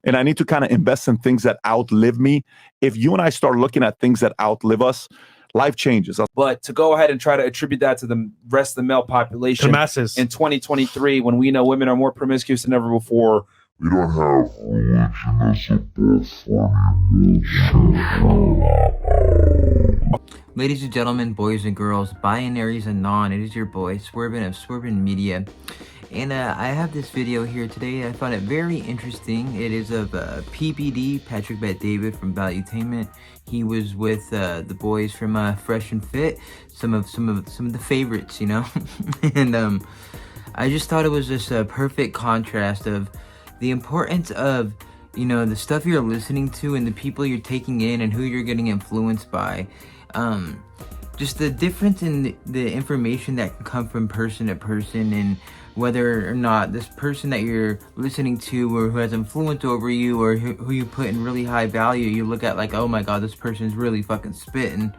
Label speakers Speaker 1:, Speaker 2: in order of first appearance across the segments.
Speaker 1: and I need to kind of invest in things that outlive me. If you and I start looking at things that outlive us, life changes.
Speaker 2: But to go ahead and try to attribute that to the rest of the male population,
Speaker 3: the masses,
Speaker 2: in 2023, when we know women are more promiscuous than ever before,
Speaker 4: we don't have religion as a
Speaker 5: Ladies and gentlemen, boys and girls, binaries and non, it is your boy, Swervin of Swervin Media. And I have this video here today. I found it very interesting. It is of PBD, Patrick Bet-David from Valuetainment. He was with the boys from Fresh and Fit, some of the favorites, you know. And I just thought it was just a perfect contrast of the importance of, you know, the stuff you're listening to and the people you're taking in and who you're getting influenced by. Just the difference in the information that can come from person to person, and whether or not this person that you're listening to or who has influence over you or who you put in really high value, you look at like, oh my god, this person's really fucking spitting.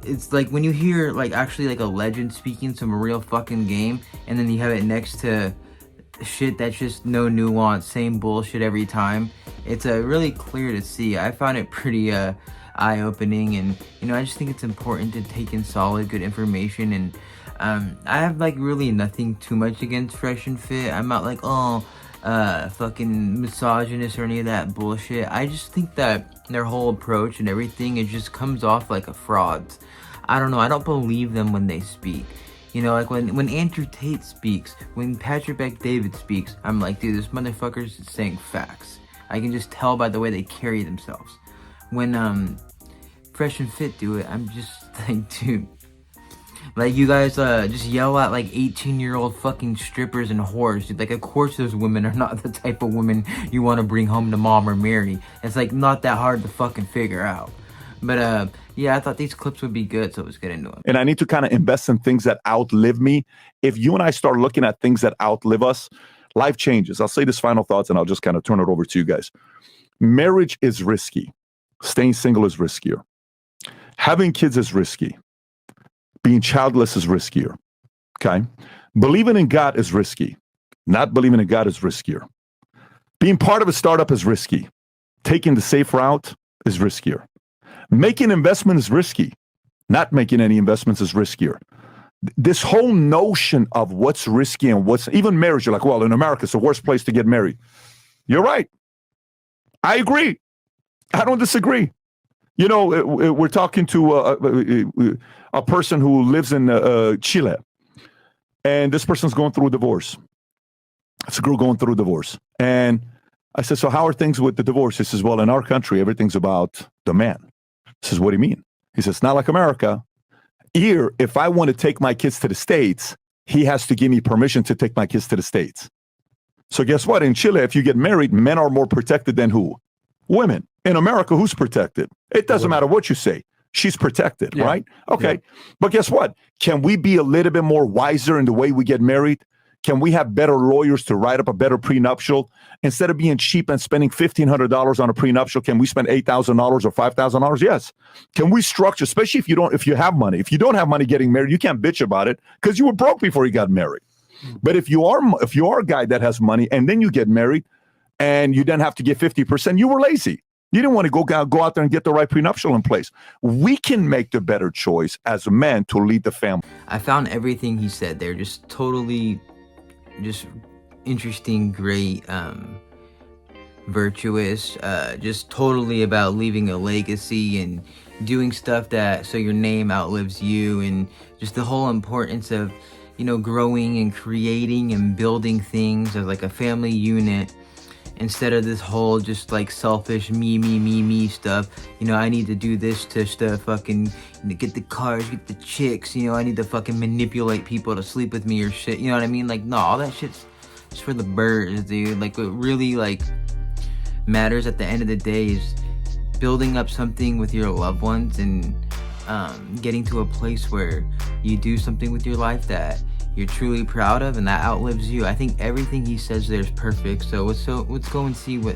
Speaker 5: It's like when you hear like actually like a legend speaking some real fucking game, and then you have it next to shit that's just no nuance, same bullshit every time. It's really clear to see. I found it pretty eye-opening, and you know, I just think it's important to take in solid, good information. And I have like really nothing too much against Fresh and Fit. I'm not like, oh, fucking misogynist or any of that bullshit. I just think that their whole approach and everything, it just comes off like a fraud. I don't know, I don't believe them when they speak. You know, like when Andrew Tate speaks, when Patrick Bet-David speaks, I'm like, dude, this motherfucker's saying facts. I can just tell by the way they carry themselves. When Fresh and Fit do it, I'm just like, dude, like you guys just yell at like 18-year-old fucking strippers and whores, dude. Like, of course those women are not the type of women you want to bring home to mom or marry. It's like not that hard to fucking figure out. But yeah, I thought these clips would be good, so let's get into it.
Speaker 1: And I need to kind of invest in things that outlive me. If you and I start looking at things that outlive us, life changes. I'll say this final thoughts and I'll just kind of turn it over to you guys. Marriage is risky. Staying single is riskier. Having kids is risky. Being childless is riskier. Okay? Believing in God is risky. Not believing in God is riskier. Being part of a startup is risky. Taking the safe route is riskier. Making investments is risky. Not making any investments is riskier. This whole notion of what's risky and what's, even marriage, you're like, well, in America, it's the worst place to get married. You're right. I agree. I don't disagree. You know, we're talking to a person who lives in Chile, and this person's going through a divorce. It's a girl going through a divorce. And I said, so how are things with the divorce? He says, well, in our country, everything's about the man. I says, what do you mean? He says, not like America. Here, if I want to take my kids to the States, he has to give me permission to take my kids to the States. So guess what? In Chile, if you get married, men are more protected than who? Women. In America, who's protected? It doesn't matter what you say. She's protected, right? Okay. Yeah. But guess what? Can we be a little bit more wiser in the way we get married? Can we have better lawyers to write up a better prenuptial? Instead of being cheap and spending $1,500 on a prenuptial, can we spend $8,000 or $5,000? Yes. Can we structure, especially if you have money. If you don't have money getting married, you can't bitch about it because you were broke before you got married. But if you are a guy that has money and then you get married and you then have to give 50%, you were lazy. You didn't want to go out there and get the right prenuptial in place. We can make the better choice as men to lead the family.
Speaker 5: I found everything he said there just totally just interesting, great, virtuous, just totally about leaving a legacy and doing stuff that so your name outlives you, and just the whole importance of, you know, growing and creating and building things as like a family unit, instead of this whole just like selfish me stuff. You know, I need to do this to fucking get the cars, get the chicks, you know, I need to fucking manipulate people to sleep with me or shit, you know what I mean? Like, no, all that shit's just for the birds, dude. Like, what really like matters at the end of the day is building up something with your loved ones and getting to a place where you do something with your life that you're truly proud of and that outlives you. I think everything he says there is perfect. So let's go and see what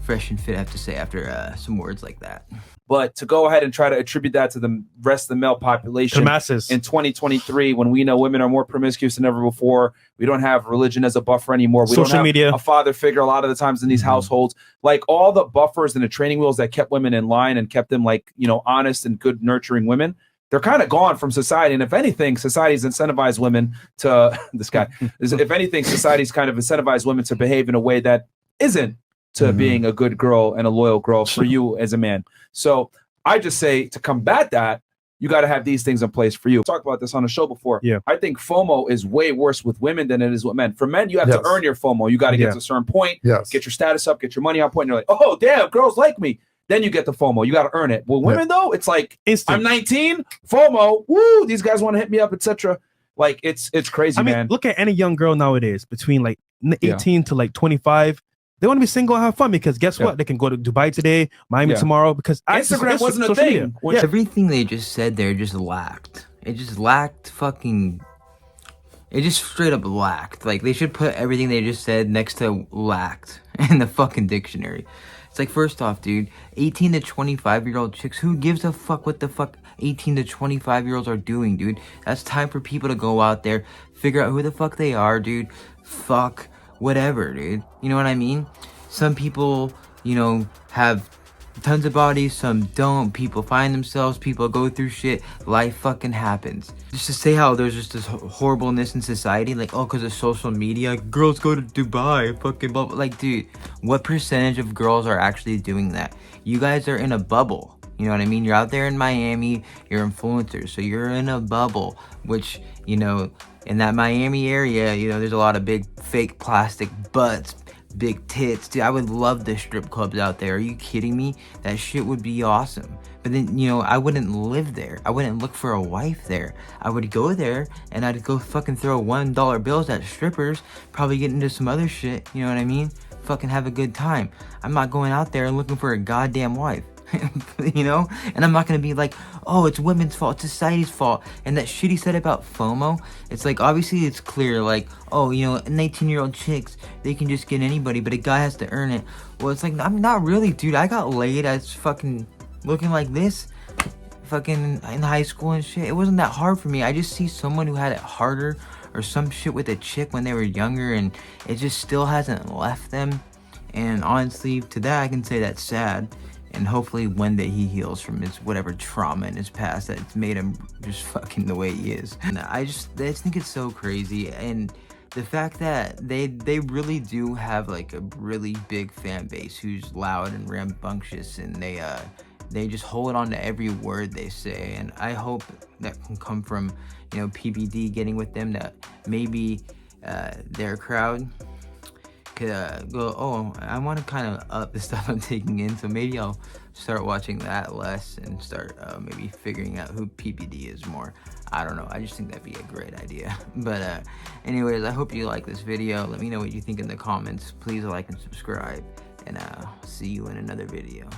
Speaker 5: fresh and fit I have to say after some words like that.
Speaker 2: But to go ahead and try to attribute that to the rest of the male population
Speaker 3: The masses.
Speaker 2: in 2023, when we know women are more promiscuous than ever before, we don't have religion as a buffer anymore. We
Speaker 3: Social
Speaker 2: don't have
Speaker 3: media.
Speaker 2: a father figure a lot of the times in these households. Like all the buffers and the training wheels that kept women in line and kept them like, you know, honest and good, nurturing women, they're kind of gone from society. And if anything, society's incentivized women to this guy. If anything, society's kind of incentivized women to behave in a way that isn't to being a good girl and a loyal girl for you as a man. So I just say to combat that, you got to have these things in place for you. Talked about this on the show before.
Speaker 3: Yeah.
Speaker 2: I think FOMO is way worse with women than it is with men. For men, you have to earn your FOMO. You got to get to a certain point, get your status up, get your money on point. And you're like, oh, damn, girls like me. Then you get the FOMO. You got to earn it. With women, though, it's like,
Speaker 3: Instant.
Speaker 2: I'm 19, FOMO, woo, these guys want to hit me up, etc. Like, it's crazy,
Speaker 3: I mean,
Speaker 2: man.
Speaker 3: look at any young girl nowadays between like 18 to like 25. They want to be single and have fun because guess what? They can go to Dubai today, Miami tomorrow because
Speaker 2: Instagram wasn't a
Speaker 3: social
Speaker 2: thing.
Speaker 3: media.
Speaker 5: Everything they just said there just lacked. It just lacked fucking. It just straight up lacked. Like they should put everything they just said next to lacked in the fucking dictionary. It's like, first off, dude, 18 to 25-year-old chicks, who gives a fuck what the fuck 18 to 25-year-olds are doing, dude? That's time for people to go out there, figure out who the fuck they are, dude. Fuck whatever, dude. You know what I mean? Some people, you know, have tons of bodies, some don't. People find themselves, people go through shit. Life fucking happens. Just to say how there's just this horribleness in society, like, oh, because of social media, girls go to Dubai, fucking blah, blah. Like, dude, what percentage of girls are actually doing that? You guys are in a bubble. You know what I mean? You're out there in Miami, you're influencers, so you're in a bubble, which, you know, in that Miami area, you know, there's a lot of big fake plastic butts, big tits. Dude, I would love the strip clubs out there. Are you kidding me? That shit would be awesome. But then, you know, I wouldn't live there. I wouldn't look for a wife there. I would go there and I'd go fucking throw $1 bills at strippers, probably get into some other shit. You know what I mean? Fucking have a good time. I'm not going out there and looking for a goddamn wife. You know, and I'm not gonna be like, oh, it's women's fault, it's society's fault. And that shit he said about FOMO, it's like, obviously it's clear, like, oh, you know, 19-year-old chicks, they can just get anybody, but a guy has to earn it. Well, it's like, I'm not really, dude. I got laid as fucking looking like this fucking in high school and shit. It wasn't that hard for me. I just see someone who had it harder or some shit with a chick when they were younger, and it just still hasn't left them. And honestly, to that I can say that's sad. And hopefully one day he heals from his whatever trauma in his past that's made him just fucking the way he is. And I just think it's so crazy. And the fact that they really do have like a really big fan base who's loud and rambunctious, and they just hold on to every word they say. And I hope that can come from, you know, PBD getting with them, that maybe their crowd could go, oh, I want to kind of up the stuff I'm taking in, so maybe I'll start watching that less and start maybe figuring out who PPD is more. I don't know. I just think that'd be a great idea. But anyways, I hope you like this video. Let me know what you think in the comments. Please like and subscribe, and I'll see you in another video.